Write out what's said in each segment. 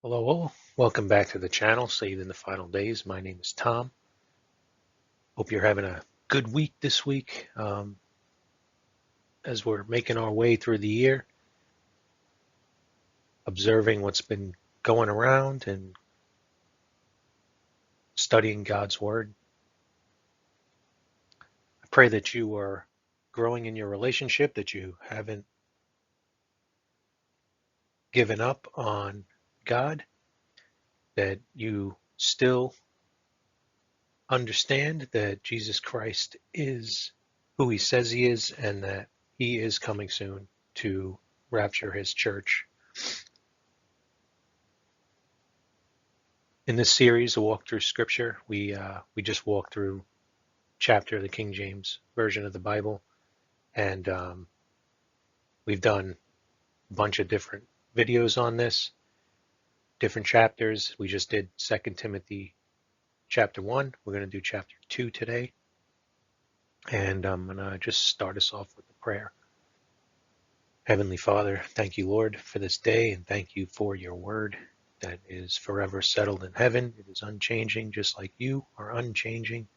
Hello all, welcome back to the channel, Saved in the Final Days. My name is Tom. Hope you're having a good week this week as we're making our way through the year, observing what's been going around and studying God's Word. I pray that you are growing in your relationship, that you haven't given up on God, that you still understand that Jesus Christ is who he says he is and that he is coming soon to rapture his church. In this series, a walk through scripture, we just walked through chapter of the King James version of the Bible, and we've done a bunch of different videos on this, different chapters. We just did 2 Timothy chapter 1. We're going to do chapter 2 today, and I'm going to just start us off with a prayer. Heavenly Father, thank you, Lord, for this day, and thank you for your word that is forever settled in heaven. It is unchanging, just like you are unchanging.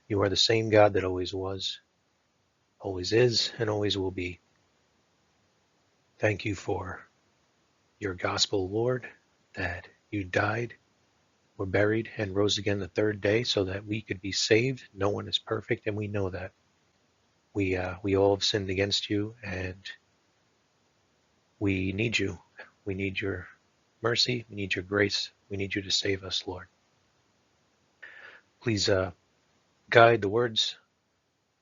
You are the same God that always was, always is, and always will be. Thank you for your gospel, Lord, that you died, were buried, and rose again the third day so that we could be saved. No one is perfect, and we know that. We all have sinned against you, and we need you. We need your mercy. We need your grace. We need you to save us, Lord. Please guide the words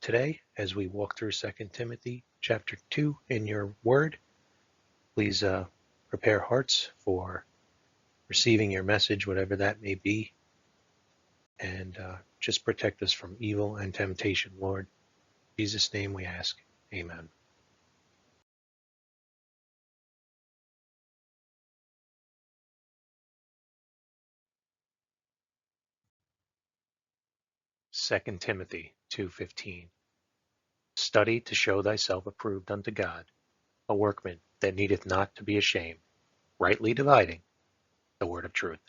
today as we walk through 2 Timothy chapter 2 in your word. Please prepare hearts for receiving your message, whatever that may be, and just protect us from evil and temptation, Lord. In Jesus' name we ask. Amen. Second Timothy 2:15. Study to show thyself approved unto God, a workman that needeth not to be ashamed, rightly dividing the word of truth.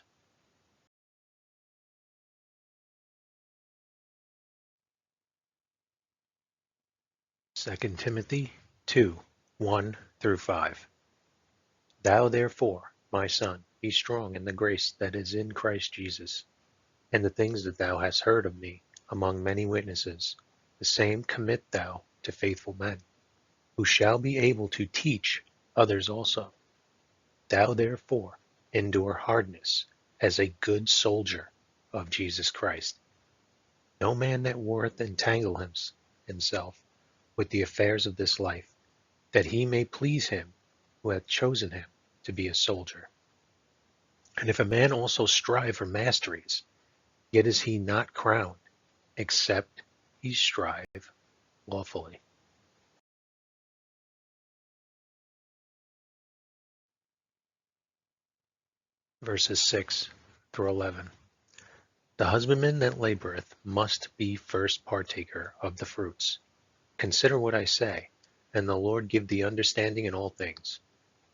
Second Timothy 2:1-5. Thou therefore, my son, be strong in the grace that is in Christ Jesus, and the things that thou hast heard of me among many witnesses, the same commit thou to faithful men, who shall be able to teach others also. Thou therefore endure hardness as a good soldier of Jesus Christ. No man that warreth entangle himself with the affairs of this life, that he may please him who hath chosen him to be a soldier. And if a man also strive for masteries, yet is he not crowned, except he strive lawfully. Verses 6-11. The husbandman that laboreth must be first partaker of the fruits. Consider what I say, and the Lord give thee understanding in all things.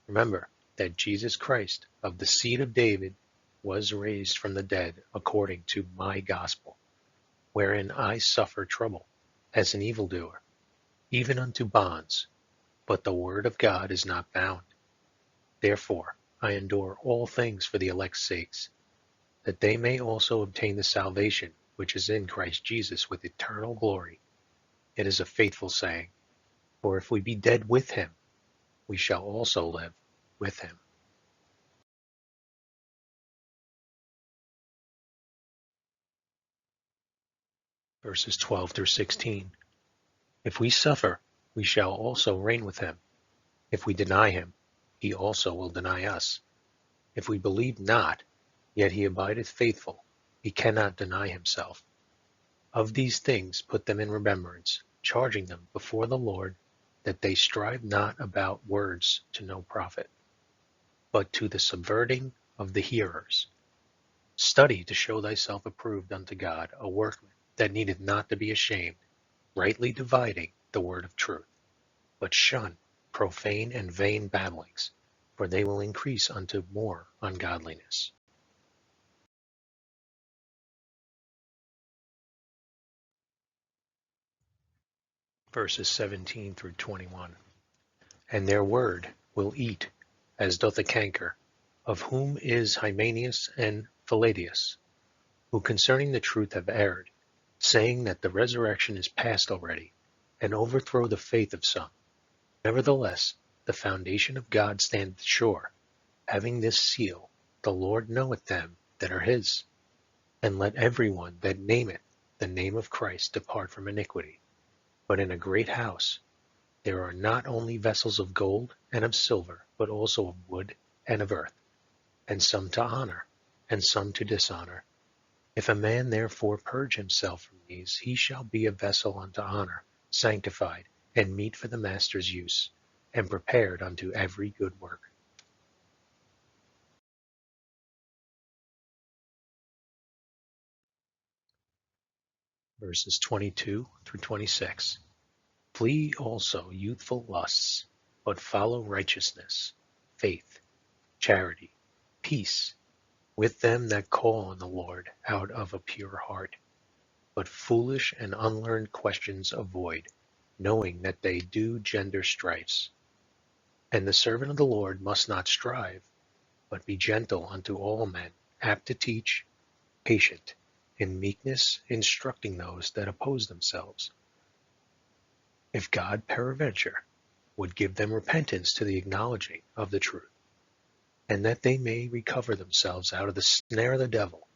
Remember that Jesus Christ, of the seed of David, was raised from the dead according to my gospel, wherein I suffer trouble, as an evildoer, even unto bonds, but the word of God is not bound. Therefore I endure all things for the elect's sakes, that they may also obtain the salvation which is in Christ Jesus with eternal glory. It is a faithful saying, for if we be dead with him, we shall also live with him. Verses 12-16. If we suffer, we shall also reign with him. If we deny him, he also will deny us. If we believe not, yet he abideth faithful, he cannot deny himself. Of these things put them in remembrance, charging them before the Lord, that they strive not about words to no profit, but to the subverting of the hearers. Study to show thyself approved unto God, a workman that needeth not to be ashamed, rightly dividing the word of truth. But shun profane and vain babblings, for they will increase unto more ungodliness. Verses 17 through 21. And their word will eat, as doth a canker, of whom is Hymenaeus and Philadius, who concerning the truth have erred, saying that the resurrection is past already, and overthrow the faith of some. Nevertheless, the foundation of God standeth sure, having this seal, the Lord knoweth them that are his. And let every one that nameth the name of Christ depart from iniquity. But in a great house there are not only vessels of gold and of silver, but also of wood and of earth, and some to honor, and some to dishonor. If a man therefore purge himself from these, he shall be a vessel unto honor, sanctified, and meet for the master's use, and prepared unto every good work. Verses 22 through 26. Flee also youthful lusts, but follow righteousness, faith, charity, peace, with them that call on the Lord out of a pure heart. But foolish and unlearned questions avoid, knowing that they do gender strifes. And the servant of the Lord must not strive, but be gentle unto all men, apt to teach, patient, in meekness instructing those that oppose themselves. If God peradventure would give them repentance to the acknowledging of the truth, and that they may recover themselves out of the snare of the devil,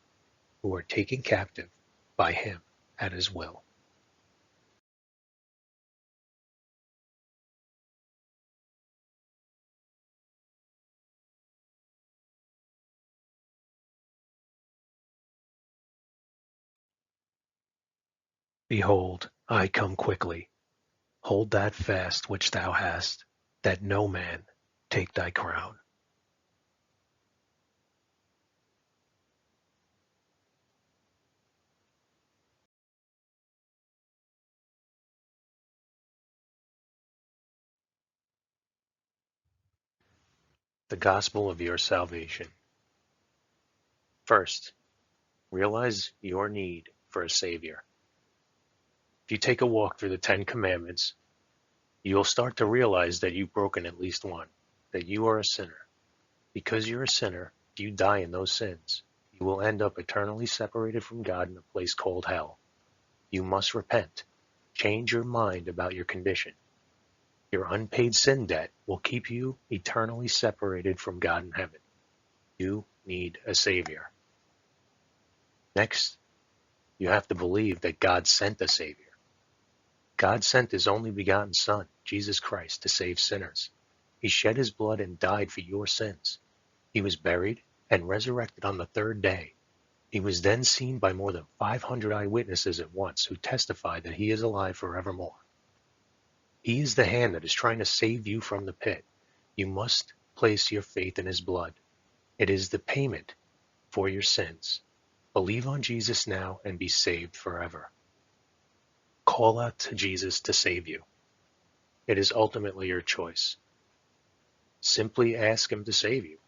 who are taken captive by him at his will. Behold, I come quickly. Hold that fast which thou hast, that no man take thy crown. The gospel of your salvation. First, realize your need for a Savior. If you take a walk through the Ten Commandments, you'll start to realize that you've broken at least one, that you are a sinner. Because you're a sinner, if you die in those sins, you will end up eternally separated from God in a place called hell. You must repent. Change your mind about your condition. Your unpaid sin debt will keep you eternally separated from God in heaven. You need a Savior. Next, you have to believe that God sent a Savior. God sent his only begotten Son, Jesus Christ, to save sinners. He shed his blood and died for your sins. He was buried and resurrected on the third day. He was then seen by more than 500 eyewitnesses at once who testified that he is alive forevermore. He is the hand that is trying to save you from the pit. You must place your faith in his blood. It is the payment for your sins. Believe on Jesus now and be saved forever. Call out to Jesus to save you. It is ultimately your choice. Simply ask him to save you.